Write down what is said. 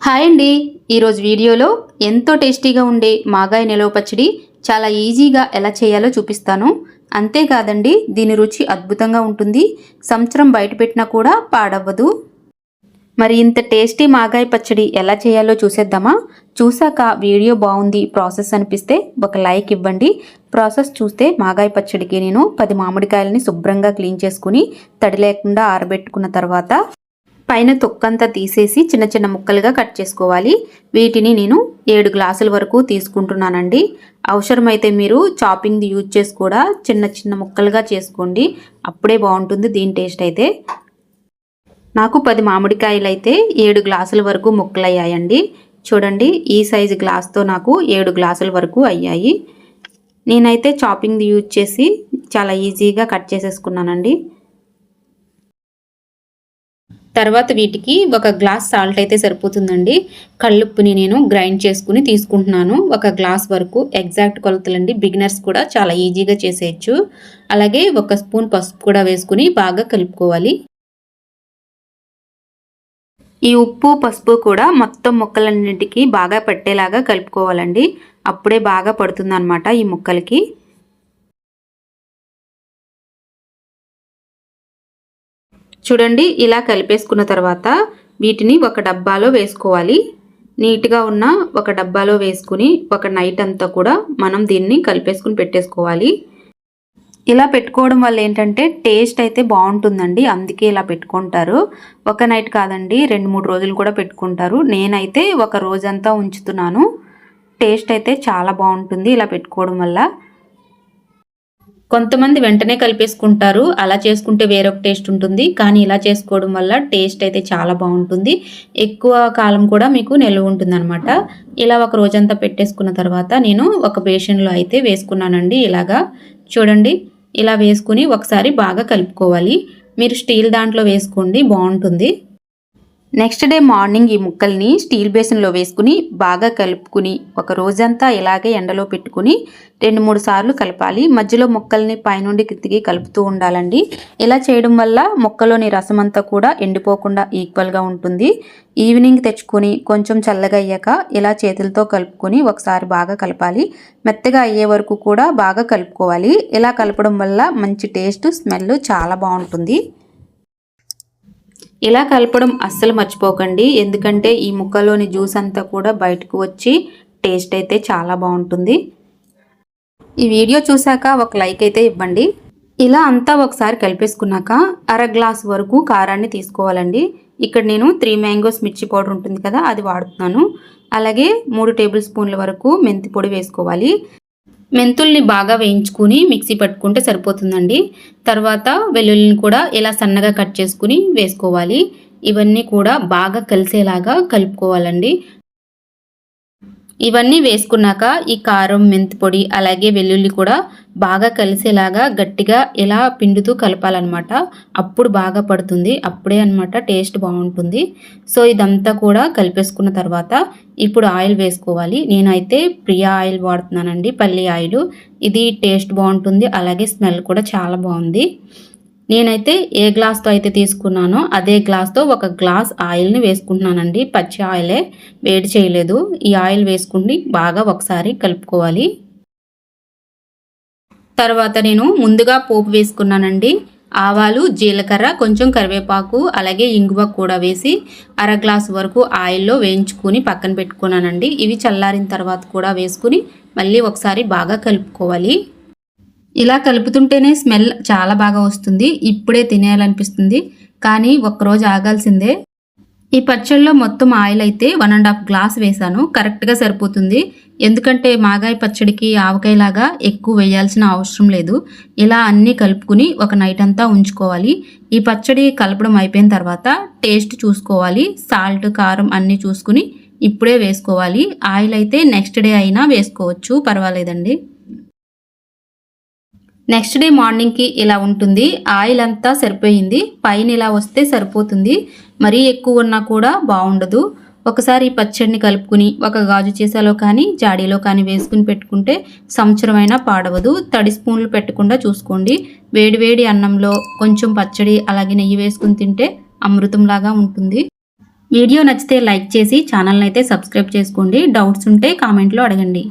Hi అండి, ఈరోజు వీడియోలో ఎంతో టేస్టీగా ఉండే మాగాయ నిలవ పచ్చడి చాలా ఈజీగా ఎలా చేయాలో చూపిస్తాను. అంతేకాదండి, దీని రుచి అద్భుతంగా ఉంటుంది. సంవత్సరం బయట పెట్టినా కూడా పాడవ్వదు. మరి ఇంత టేస్టీ మాగాయ పచ్చడి ఎలా చేయాలో చూసేద్దామా? చూసాక వీడియో బాగుంది, ప్రాసెస్ అనిపిస్తే ఒక లైక్ ఇవ్వండి. ప్రాసెస్ చూస్తే మాగాయ పచ్చడికి నేను 10 మామిడికాయలని శుభ్రంగా క్లీన్ చేసుకుని తడి లేకుండా ఆరబెట్టుకున్న తర్వాత పైన తొక్కంతా తీసేసి చిన్న చిన్న ముక్కలుగా కట్ చేసుకోవాలి. వీటిని నేను 7 గ్లాసుల వరకు తీసుకుంటున్నానండి. అవసరమైతే మీరు చాపింగ్ యూజ్ చేసి కూడా చిన్న చిన్న ముక్కలుగా చేసుకోండి, అప్పుడే బాగుంటుంది దీని టేస్ట్ అయితే. నాకు 10 మామిడికాయలు అయితే 7 గ్లాసుల వరకు ముక్కలు అయ్యాయండి. చూడండి, ఈ సైజు గ్లాస్తో నాకు 7 గ్లాసుల వరకు అయ్యాయి. నేనైతే చాపింగ్ యూజ్ చేసి చాలా ఈజీగా కట్ చేసేసుకున్నానండి. తర్వాత వీటికి 1 గ్లాస్ సాల్ట్ అయితే సరిపోతుందండి. కళ్ళుప్పుని నేను గ్రైండ్ చేసుకుని తీసుకుంటున్నాను, 1 గ్లాస్ వరకు. ఎగ్జాక్ట్ కొలతలండి, బిగినర్స్ కూడా చాలా ఈజీగా చేసేయచ్చు. అలాగే 1 స్పూన్ పసుపు కూడా వేసుకుని బాగా కలుపుకోవాలి. ఈ ఉప్పు పసుపు కూడా మొత్తం ముక్కలన్నింటికి బాగా పట్టేలాగా కలుపుకోవాలండి, అప్పుడే బాగా పడుతుందన్నమాట ఈ ముక్కలకి. చూడండి, ఇలా కలిపేసుకున్న తర్వాత వీటిని ఒక డబ్బాలో వేసుకోవాలి. నీట్గా ఉన్న ఒక డబ్బాలో వేసుకుని ఒక నైట్ అంతా కూడా మనం దీన్ని కలిపేసుకుని పెట్టేసుకోవాలి. ఇలా పెట్టుకోవడం వల్ల ఏంటంటే టేస్ట్ అయితే బాగుంటుందండి, అందుకే ఇలా పెట్టుకుంటారు. ఒక నైట్ కాదండి, 2-3 రోజులు కూడా పెట్టుకుంటారు. నేనైతే 1 రోజంతా ఉంచుతున్నాను. టేస్ట్ అయితే చాలా బాగుంటుంది ఇలా పెట్టుకోవడం వల్ల. కొంతమంది వెంటనే కలిపేసుకుంటారు, అలా చేసుకుంటే వేరొక టేస్ట్ ఉంటుంది. కానీ ఇలా చేసుకోవడం వల్ల టేస్ట్ అయితే చాలా బాగుంటుంది, ఎక్కువ కాలం కూడా మీకు నిల్వ ఉంటుంది అనమాట. ఇలా 1 రోజంతా పెట్టేసుకున్న తర్వాత నేను ఒక బేషన్లో అయితే వేసుకున్నానండి. ఇలాగా చూడండి, ఇలా వేసుకుని ఒకసారి బాగా కలుపుకోవాలి. మీరు స్టీల్ దాంట్లో వేసుకోండి, బాగుంటుంది. నెక్స్ట్ డే మార్నింగ్ ఈ ముక్కల్ని స్టీల్ బేసిన్లో వేసుకుని బాగా కలుపుకుని 1 రోజంతా ఇలాగే ఎండలో పెట్టుకుని 2-3 సార్లు కలపాలి. మధ్యలో ముక్కల్ని పైనుండి కిందికి కలుపుతూ ఉండాలండి. ఇలా చేయడం వల్ల ముక్కలోని రసం అంతా కూడా ఎండిపోకుండా ఈక్వల్గా ఉంటుంది. ఈవినింగ్ తెచ్చుకొని కొంచెం చల్లగా అయ్యాక ఇలా చేతులతో కలుపుకొని ఒకసారి బాగా కలపాలి. మెత్తగా అయ్యే వరకు కూడా బాగా కలుపుకోవాలి. ఇలా కలపడం వల్ల మంచి టేస్ట్, స్మెల్ చాలా బాగుంటుంది. ఇలా కలపడం అస్సలు మర్చిపోకండి, ఎందుకంటే ఈ ముక్కలోని జ్యూస్ అంతా కూడా బయటకు వచ్చి టేస్ట్ అయితే చాలా బాగుంటుంది. ఈ వీడియో చూసాక ఒక లైక్ అయితే ఇవ్వండి. ఇలా అంతా ఒకసారి కలిపేసుకున్నాక 1/2 గ్లాస్ వరకు కారాన్ని తీసుకోవాలండి. ఇక్కడ నేను 3 మ్యాంగోస్ మిర్చి పౌడర్ ఉంటుంది కదా, అది వాడుతున్నాను. అలాగే 3 టేబుల్ స్పూన్ల వరకు మెంతి పొడి వేసుకోవాలి. మెంతుల్ని బాగా వేయించుకుని మిక్సీ పట్టుకుంటే సరిపోతుందండి. తర్వాత వెల్లుల్లిని కూడా ఇలా సన్నగా కట్ చేసుకుని వేసుకోవాలి. ఇవన్నీ కూడా బాగా కలిసేలాగా కలుపుకోవాలండి. ఇవన్నీ వేసుకున్నాక ఈ కారం, మెంతి పొడి అలాగే వెల్లుల్లి కూడా బాగా కలిసేలాగా గట్టిగా ఇలా పిండుతూ కలపాలన్నమాట. అప్పుడు బాగా పడుతుంది, అప్పుడే అన్నమాట టేస్ట్ బాగుంటుంది. సో ఇదంతా కూడా కలిపేసుకున్న తర్వాత ఇప్పుడు ఆయిల్ వేసుకోవాలి. నేనైతే ప్రియా ఆయిల్ వాడుతున్నానండి, పల్లి ఆయిల్. ఇది టేస్ట్ బాగుంటుంది, అలాగే స్మెల్ కూడా చాలా బాగుంది. నేనైతే ఏ గ్లాస్తో అయితే తీసుకున్నానో అదే గ్లాస్తో 1 గ్లాస్ ఆయిల్ని వేసుకుంటున్నానండి. పచ్చి ఆయిలే, వేడి చేయలేదు. ఈ ఆయిల్ వేసుకుని బాగా ఒకసారి కలుపుకోవాలి. తర్వాత నేను ముందుగా పోపు వేసుకున్నానండి. ఆవాలు, జీలకర్ర, కొంచెం కరివేపాకు అలాగే ఇంగువ కూడా వేసి 1/2 గ్లాస్ వరకు ఆయిల్లో వేయించుకుని పక్కన పెట్టుకున్నానండి. ఇవి చల్లారిన తర్వాత కూడా వేసుకుని మళ్ళీ ఒకసారి బాగా కలుపుకోవాలి. ఇలా కలుపుతుంటేనే స్మెల్ చాలా బాగా వస్తుంది, ఇప్పుడే తినేయాలనిపిస్తుంది. కానీ 1 రోజు ఆగాల్సిందే. ఈ పచ్చళ్ళలో మొత్తం ఆయిల్ అయితే 1.5 గ్లాస్ వేసాను, కరెక్ట్గా సరిపోతుంది. ఎందుకంటే మాగాయ పచ్చడికి ఆవకాయలాగా ఎక్కువ వేయాల్సిన అవసరం లేదు. ఇలా అన్నీ కలుపుకుని ఒక నైట్ అంతా ఉంచుకోవాలి. ఈ పచ్చడి కలపడం అయిపోయిన తర్వాత టేస్ట్ చూసుకోవాలి. సాల్ట్, కారం అన్నీ చూసుకుని ఇప్పుడే వేసుకోవాలి. ఆయిల్ అయితే నెక్స్ట్ డే అయినా వేసుకోవచ్చు, పర్వాలేదండి. నెక్స్ట్ డే మార్నింగ్కి ఇలా ఉంటుంది. ఆయిల్ అంతా సరిపోయింది, పైన ఇలా వస్తే సరిపోతుంది. మరీ ఎక్కువ ఉన్నా కూడా బాగుండదు. ఒకసారి ఈ పచ్చడిని కలుపుకుని ఒక గాజు సీసాలో కానీ జాడీలో కానీ వేసుకుని పెట్టుకుంటే సంవత్సరమైనా పాడవదు. తడి స్పూన్లు పెట్టకుండా చూసుకోండి. వేడివేడి అన్నంలో కొంచెం పచ్చడి అలాగే నెయ్యి వేసుకుని తింటే అమృతంలాగా ఉంటుంది. వీడియో నచ్చితే లైక్ చేసి ఛానల్ని అయితే సబ్స్క్రైబ్ చేసుకోండి. డౌట్స్ ఉంటే కామెంట్లో అడగండి.